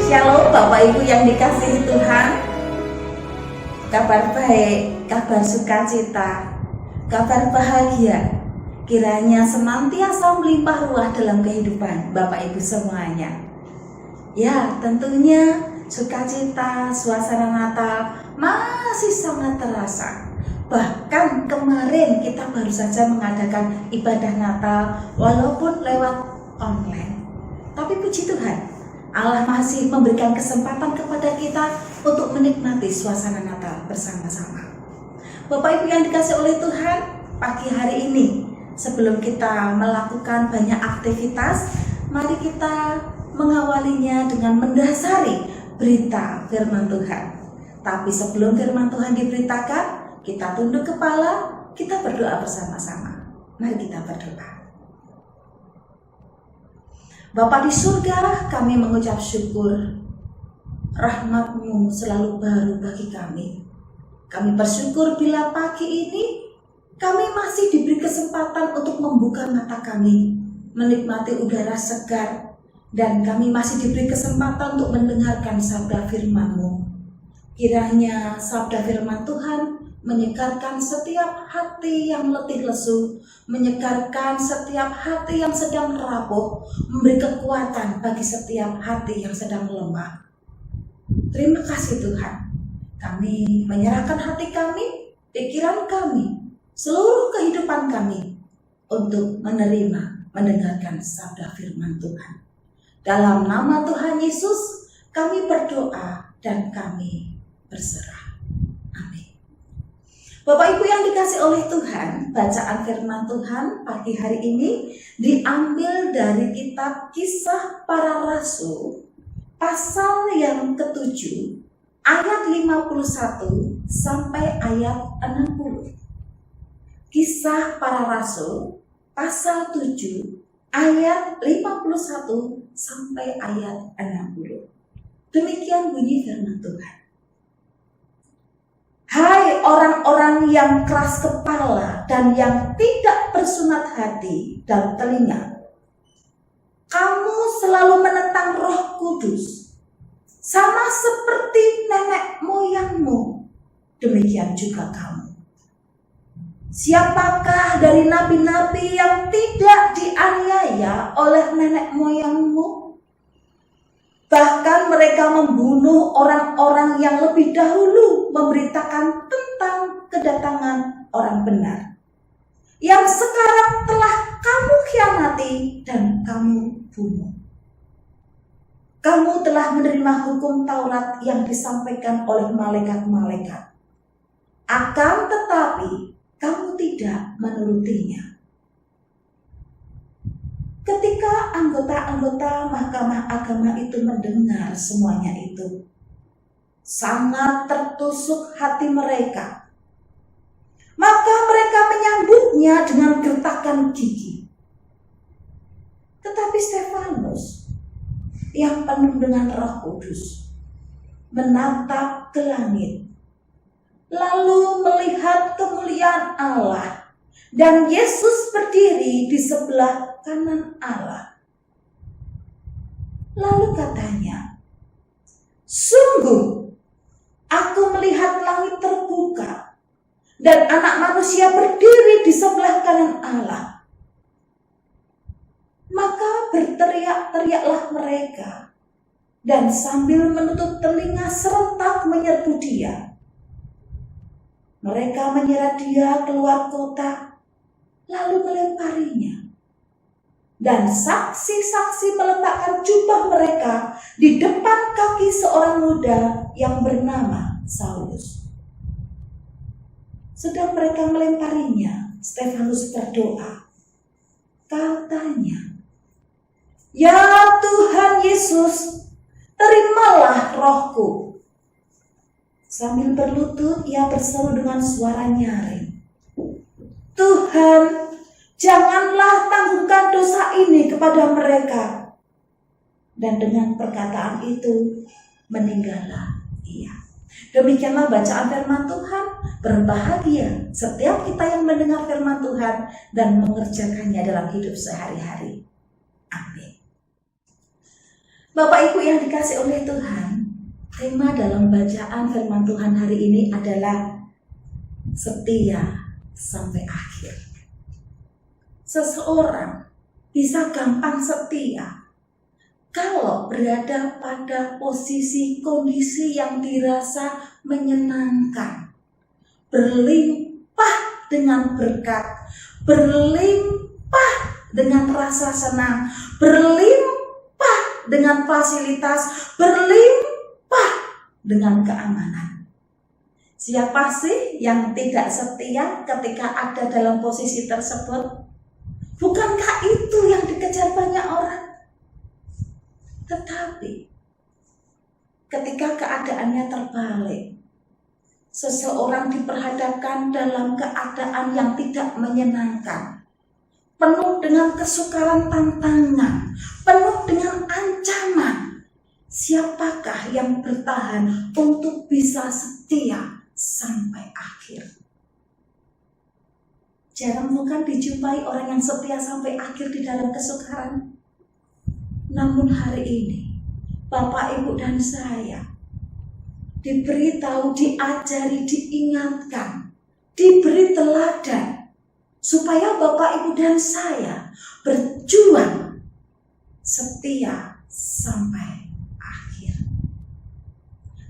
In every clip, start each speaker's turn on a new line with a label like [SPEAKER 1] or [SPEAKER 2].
[SPEAKER 1] Shalom Bapak Ibu yang dikasihi Tuhan. Kabar baik, kabar sukacita, kabar bahagia kiranya senantiasa melimpah ruah dalam kehidupan Bapak Ibu semuanya. Ya, tentunya sukacita, suasana Natal masih sangat terasa. Bahkan kemarin kita baru saja mengadakan ibadah Natal walaupun lewat online. Tapi puji Tuhan, Allah masih memberikan kesempatan kepada kita untuk menikmati suasana Natal bersama-sama. Bapak Ibu yang dikasihi oleh Tuhan, pagi hari ini sebelum kita melakukan banyak aktivitas, mari kita mengawalinya dengan mendasari berita firman Tuhan. Tapi sebelum firman Tuhan diberitakan, kita tunduk kepala, kita berdoa bersama-sama. Mari kita berdoa. Bapa di surga, kami mengucap syukur. Rahmat-Mu selalu baru bagi kami. Kami bersyukur bila pagi ini kami masih diberi kesempatan untuk membuka mata kami, menikmati udara segar, dan kami masih diberi kesempatan untuk mendengarkan sabda firman-Mu. Kiranya sabda firman Tuhan menyegarkan setiap hati yang letih lesu, menyegarkan setiap hati yang sedang rapuh, memberi kekuatan bagi setiap hati yang sedang lemah. Terima kasih Tuhan. Kami menyerahkan hati kami, pikiran kami, seluruh kehidupan kami untuk menerima, mendengarkan sabda firman Tuhan. Dalam nama Tuhan Yesus, kami berdoa dan kami berserah. Bapak Ibu yang dikasihi oleh Tuhan, bacaan firman Tuhan pagi hari ini diambil dari kitab Kisah Para Rasul pasal yang ke-7 ayat 51 sampai ayat 60. Kisah Para Rasul pasal 7 ayat 51 sampai ayat 60. Demikian bunyi firman Tuhan. Hai orang-orang yang keras kepala dan yang tidak bersunat hati dan telinga, kamu selalu menentang Roh Kudus, sama seperti nenek moyangmu, demikian juga kamu. Siapakah dari nabi-nabi yang tidak dianiaya oleh nenek moyangmu? Bahkan mereka membunuh orang-orang yang lebih dahulu memberitakan tentang kedatangan orang benar, yang sekarang telah kamu khianati dan kamu bunuh. Kamu telah menerima hukum Taurat yang disampaikan oleh malaikat-malaikat. Akan tetapi kamu tidak menurutinya. Ketika anggota-anggota Mahkamah Agama itu mendengar semuanya itu, sangat tertusuk hati mereka. Maka mereka menyambutnya dengan gertakan gigi. Tetapi Stefanus yang penuh dengan Roh Kudus menatap ke langit, lalu melihat kemuliaan Allah dan Yesus berdiri di sebelah kanan Allah. Lalu katanya, sungguh aku melihat langit terbuka dan Anak Manusia berdiri di sebelah kanan Allah. Maka berteriak-teriaklah mereka dan sambil menutup telinga serentak menyerbu dia. Mereka menyeret dia keluar kota lalu melemparinya. Dan saksi-saksi meletakkan jubah mereka di depan kaki seorang muda yang bernama Saulus. Sedang mereka melemparinya, Stefanus berdoa. Katanya, ya Tuhan Yesus, terimalah rohku. Sambil berlutut ia berseru dengan suara nyaring. Tuhan, janganlah tanggungkan dosa ini kepada mereka. Dan dengan perkataan itu, meninggallah ia. Demikianlah bacaan firman Tuhan. Berbahagia setiap kita yang mendengar firman Tuhan dan mengerjakannya dalam hidup sehari-hari. Amin. Bapak Ibu yang dikasih oleh Tuhan, tema dalam bacaan firman Tuhan hari ini adalah setia sampai akhir. Seseorang bisa gampang setia kalau berada pada posisi kondisi yang dirasa menyenangkan, berlimpah dengan berkat, berlimpah dengan rasa senang, berlimpah dengan fasilitas, berlimpah dengan keamanan. Siapa sih yang tidak setia ketika ada dalam posisi tersebut? Bukankah itu yang dikejar banyak orang? Tetapi ketika keadaannya terbalik, seseorang diperhadapkan dalam keadaan yang tidak menyenangkan, penuh dengan kesukaran tantangan, penuh dengan ancaman. Siapakah yang bertahan untuk bisa setia sampai akhir? Jarang bukan dijumpai orang yang setia sampai akhir di dalam kesukaran. Namun hari ini, Bapak, Ibu, dan saya diberitahu, diajari, diingatkan, diberi teladan, supaya Bapak, Ibu, dan saya berjuang setia sampai akhir.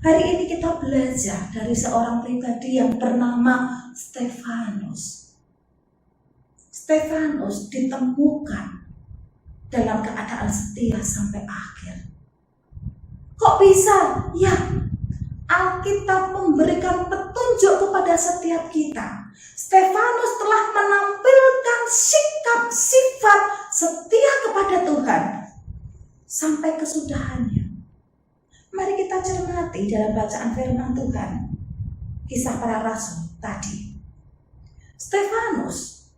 [SPEAKER 1] Hari ini kita belajar dari seorang pribadi yang bernama Stefanus. Stefanus ditemukan dalam keadaan setia sampai akhir. Kok bisa? Ya, Alkitab memberikan petunjuk kepada setiap kita. Stefanus telah menampilkan sikap sifat setia kepada Tuhan sampai kesudahannya. Mari kita cermati dalam bacaan firman Tuhan, Kisah Para Rasul tadi. Stefanus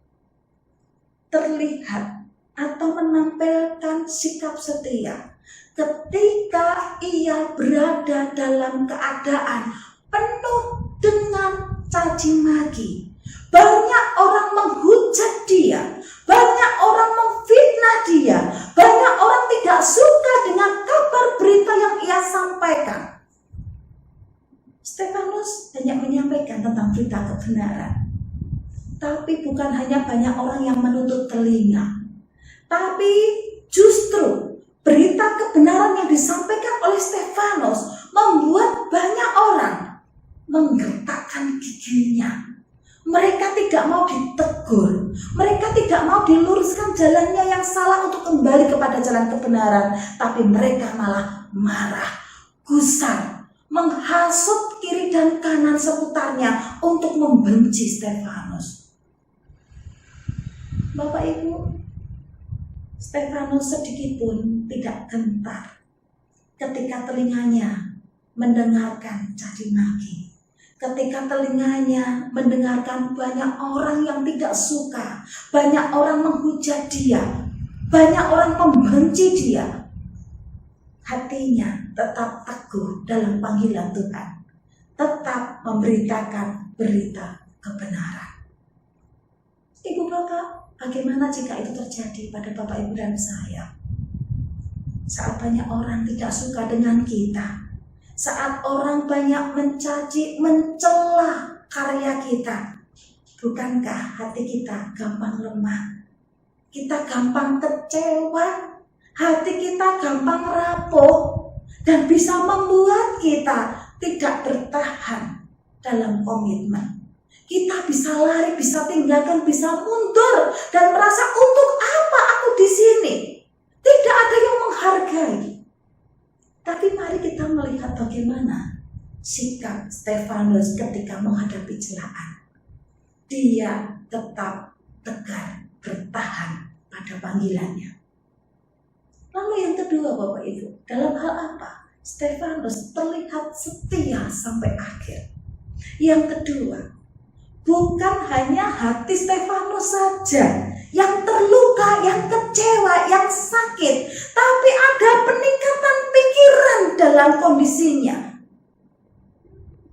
[SPEAKER 1] terlihat atau menampilkan sikap setia ketika ia berada dalam keadaan penuh dengan caci maki. Banyak orang menghujat dia, banyak orang memfitnah dia, banyak orang tidak suka dengan kabar berita yang ia sampaikan. Stefanus banyak menyampaikan tentang berita kebenaran. Tapi bukan hanya banyak orang yang menutup telinga, tapi justru berita kebenaran yang disampaikan oleh Stefanus membuat banyak orang menggertakkan giginya. Mereka tidak mau ditegur, mereka tidak mau diluruskan jalannya yang salah untuk kembali kepada jalan kebenaran, tapi mereka malah marah, gusar, menghasut kiri dan kanan seputarnya untuk membenci Stefanus. Bapak Ibu, Stefanus sedikit pun tidak gentar ketika telinganya mendengarkan caci maki, ketika telinganya mendengarkan banyak orang yang tidak suka, banyak orang menghujat dia, banyak orang membenci dia. Hatinya tetap teguh dalam panggilan Tuhan, tetap memberitakan berita kebenaran. Ibu Bapak, bagaimana jika itu terjadi pada Bapak, Ibu, dan saya? Saat banyak orang tidak suka dengan kita, saat orang banyak mencaci, mencela karya kita, bukankah hati kita gampang lemah? Kita gampang kecewa, hati kita gampang rapuh, dan bisa membuat kita tidak bertahan dalam komitmen. Kita bisa lari, bisa tinggalkan, bisa mundur, dan merasa untuk apa aku di sini? Tidak ada yang menghargai. Tapi mari kita melihat bagaimana sikap Stefanus ketika menghadapi celaan. Dia tetap tegar, bertahan pada panggilannya. Lalu yang kedua, Bapak Ibu, dalam hal apa Stefanus terlihat setia sampai akhir? Yang kedua, bukan hanya hati Stefanus saja yang terluka, yang kecewa, yang sakit, tapi ada peningkatan pikiran dalam kondisinya.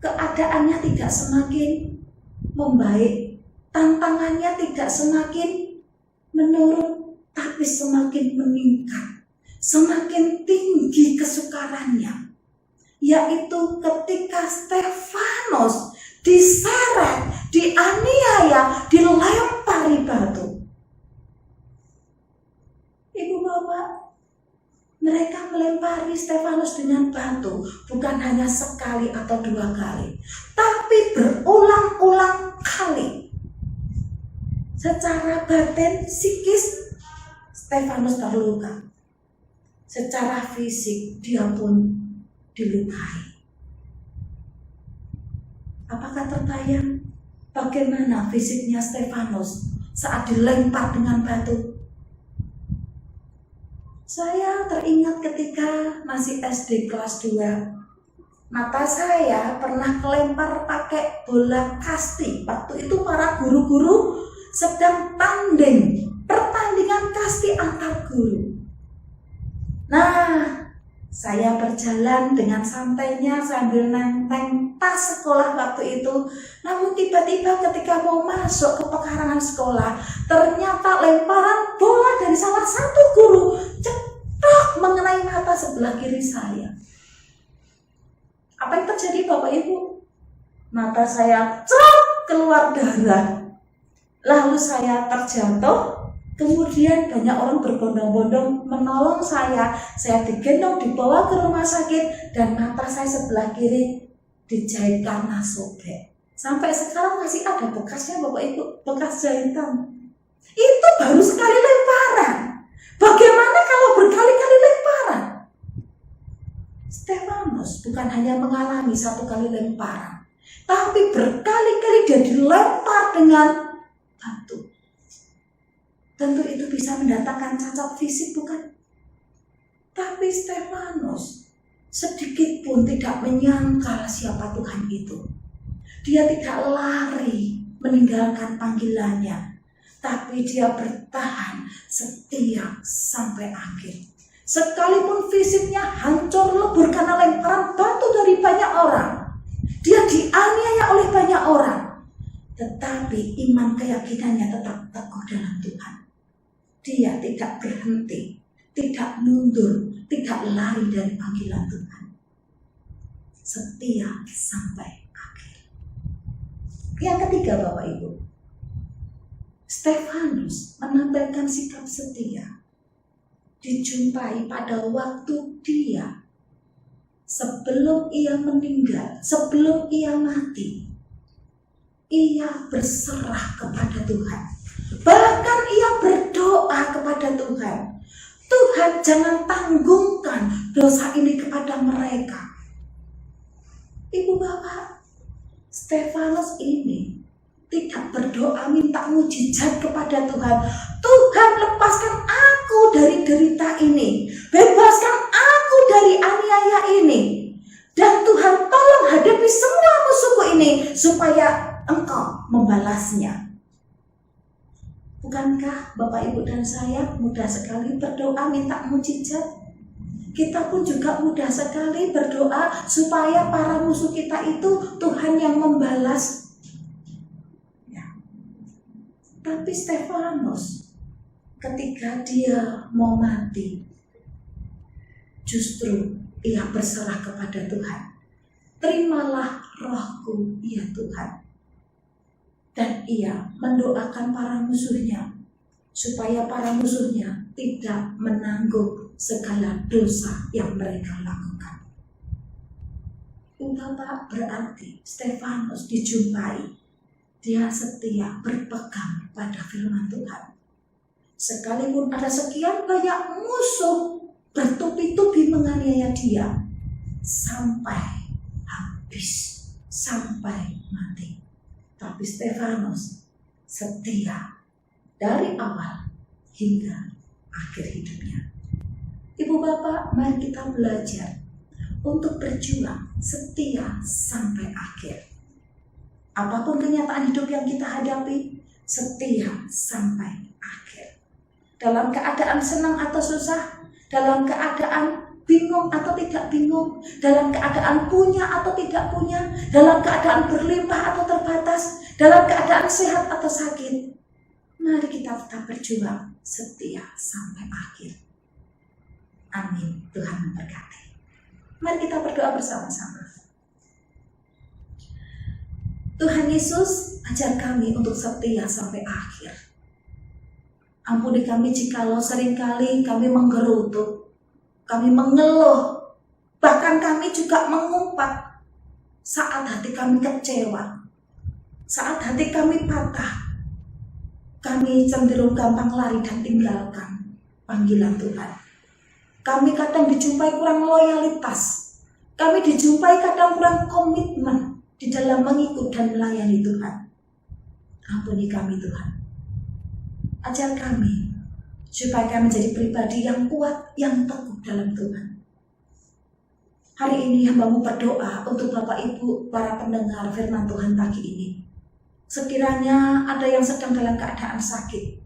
[SPEAKER 1] Keadaannya tidak semakin membaik, tantangannya tidak semakin menurun, tapi semakin meningkat. semakin tinggi kesukarannya, yaitu ketika Stefanus diseret, dianiaya, dilempari batu. Ibu bapak, mereka melempari Stefanus dengan batu bukan hanya sekali atau dua kali, tapi berulang-ulang kali. Secara batin, psikis, Stefanus terluka. Secara fisik, dia pun dilukai. Apakah terbayang bagaimana fisiknya Stefanus saat dilempar dengan batu? Saya teringat ketika masih SD kelas 2, mata saya pernah kelempar pakai bola kasti. Waktu itu para guru-guru sedang pertandingan kasti antar guru. Nah, saya berjalan dengan santainya sambil nenteng tas sekolah waktu itu. Namun tiba-tiba ketika mau masuk ke pekarangan sekolah, ternyata lemparan bola dari salah satu guru cepat mengenai mata sebelah kiri saya. Apa yang terjadi Bapak Ibu? Mata saya keluar darah. Lalu saya terjatuh. Kemudian banyak orang berbondong-bondong menolong saya. Saya digendong dibawa ke rumah sakit dan mata saya sebelah kiri dijahit karena sobek. Sampai sekarang masih ada bekasnya Bapak Ibu, bekas jahitan. Itu baru sekali lemparan. Bagaimana kalau berkali-kali lemparan? Stefanus bukan hanya mengalami satu kali lemparan, tapi berkali-kali dia dilempar dengan batu. Tentu itu bisa mendatangkan cacat fisik, bukan? Tapi Stefanus sedikit pun tidak menyangkal siapa Tuhan itu. Dia tidak lari meninggalkan panggilannya, tapi dia bertahan setia sampai akhir. Sekalipun fisiknya hancur lebur karena lemparan batu dari banyak orang, dia dianiaya oleh banyak orang, tetapi iman keyakinannya tetap teguh dalam Tuhan. Dia tidak berhenti, tidak mundur, tidak lari dari panggilan Tuhan. Setia sampai akhir. Yang ketiga Bapak Ibu, Stefanus menampilkan sikap setia. Dijumpai pada waktu dia sebelum ia meninggal, sebelum ia mati, ia berserah kepada Tuhan. Bahkan ia berdoa kepada Tuhan, Tuhan jangan tanggungkan dosa ini kepada mereka. Ibu bapak, Stefanus ini tidak berdoa minta mujizat kepada Tuhan. Tuhan lepaskan aku dari derita ini, bebaskan aku dari aniaya ini, dan Tuhan tolong hadapi semua musuhku ini supaya Engkau membalasnya. Bukankah Bapak Ibu dan saya mudah sekali berdoa minta mujizat? Kita pun juga mudah sekali berdoa supaya para musuh kita itu Tuhan yang membalas. Ya. Tapi Stefanus ketika dia mau mati, justru ia berserah kepada Tuhan. Terimalah rohku ya Tuhan. Dan ia mendoakan para musuhnya supaya para musuhnya tidak menanggung segala dosa yang mereka lakukan. Bapak, berarti Stefanus dijumpai, dia setia berpegang pada firman Tuhan. Sekalipun ada sekian banyak musuh bertubi-tubi menganiaya dia, sampai habis, sampai mati. Tapi Stefanus setia dari awal hingga akhir hidupnya. Ibu bapak, mari kita belajar untuk berjuang setia sampai akhir. Apapun kenyataan hidup yang kita hadapi, setia sampai akhir. Dalam keadaan senang atau susah, dalam keadaan bingung atau tidak bingung, dalam keadaan punya atau tidak punya, dalam keadaan berlimpah atau terbatas, dalam keadaan sehat atau sakit, mari kita tetap berjuang setia sampai akhir. Amin. Tuhan memberkati. Mari kita berdoa bersama-sama. Tuhan Yesus, ajar kami untuk setia sampai akhir. Ampuni kami jikalau seringkali kami menggerutu, kami mengeluh, bahkan kami juga mengumpat saat hati kami kecewa, saat hati kami patah. Kami cenderung gampang lari dan tinggalkan panggilan Tuhan. Kami kadang dijumpai kurang loyalitas, kami dijumpai kadang kurang komitmen di dalam mengikut dan melayani Tuhan. Ampuni kami Tuhan. Ajar kami supaya kami menjadi pribadi yang kuat, yang teguh dalam Tuhan. Hari ini hamba-Mu berdoa untuk Bapak Ibu para pendengar firman Tuhan pagi ini. Sekiranya ada yang sedang dalam keadaan sakit,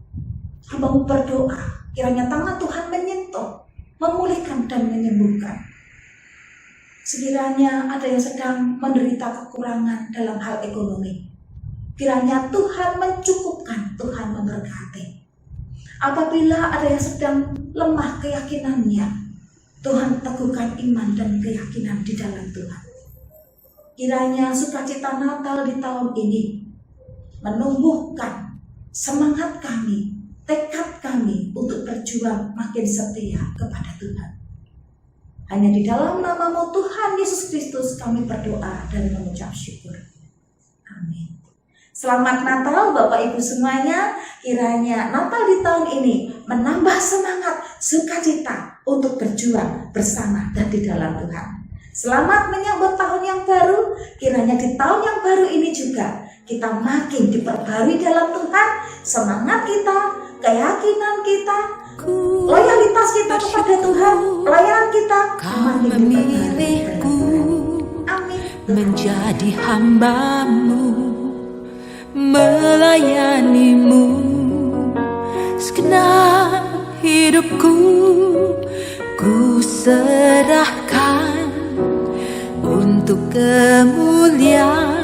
[SPEAKER 1] hamba-Mu berdoa kiranya tangan Tuhan menyentuh, memulihkan dan menyembuhkan. Sekiranya ada yang sedang menderita kekurangan dalam hal ekonomi, kiranya Tuhan mencukupkan, Tuhan memberkati. Apabila ada yang sedang lemah keyakinannya, Tuhan teguhkan iman dan keyakinan di dalam Tuhan. Kiranya sukacita Natal di tahun ini menumbuhkan semangat kami, tekad kami untuk berjuang makin setia kepada Tuhan. Hanya di dalam nama-Mu Tuhan Yesus Kristus kami berdoa dan mengucap syukur. Amin. Selamat Natal Bapak Ibu semuanya. Kiranya Natal di tahun ini menambah semangat, sukacita untuk berjuang bersama dan di dalam Tuhan. Selamat menyambut tahun yang baru. Kiranya di tahun yang baru ini juga kita makin diperbarui dalam Tuhan. Semangat kita, keyakinan kita, loyalitas kita kepada Tuhan, pelayanan kita makin
[SPEAKER 2] memilihku
[SPEAKER 1] amin.
[SPEAKER 2] menjadi hamba-Mu, melayani-Mu. Segenap hidupku ku serahkan untuk kemuliaan